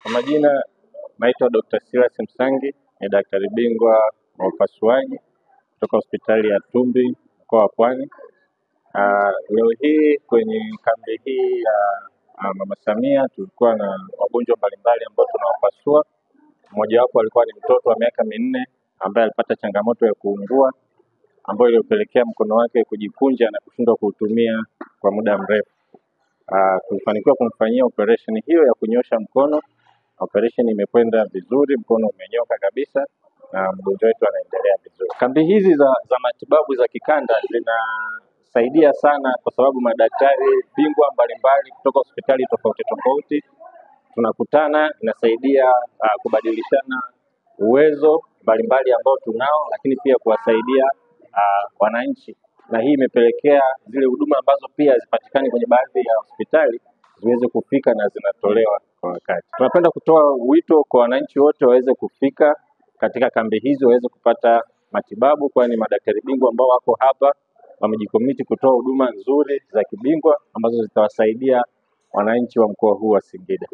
Kwa majina naitwa Dr. Silas Msangi, ni daktari bingwa wa upasuaji kutoka hospitali ya Tumbi mkoa wa Pwani. Leo hii kwenye kambi hii ya Mama Samia tulikuwa na wagonjwa mbalimbali ambao tunawapasua. Mmoja wapo alikuwa ni mtoto wa miaka 4 ambaye alipata changamoto ya kuungua ambayo ilipelekea mkono wake kujikunja na kushindwa kuutumia kwa muda mrefu. Tulifanikiwa kumfanyia operation hiyo ya kunyosha mkono. Operation imekwenda vizuri, mkono umenyoka kabisa na mgonjwa wetu anaendelea vizuri. Kambi hizi za matibabu za kikanda zinasaidia sana kwa sababu madaktari bingwa mbalimbali kutoka hospitali tofauti tunakutana, inasaidia kubadilishana uwezo mbalimbali ambao tunao, lakini pia kuwasaidia wananchi, na hii imepelekea zile huduma ambazo pia zipatikani kwenye baadhi ya hospitali ziweze kufika na zinatolewa kwa wakati. Tunapenda kutoa wito kwa wananchi wote waweze kufika katika kambi hizo waweze kupata matibabu, kwani madaktari bingwa ambao wako hapa wamejikomiti kutoa huduma nzuri za kibingwa ambazo zitawasaidia wananchi wa mkoa huu wa Singida.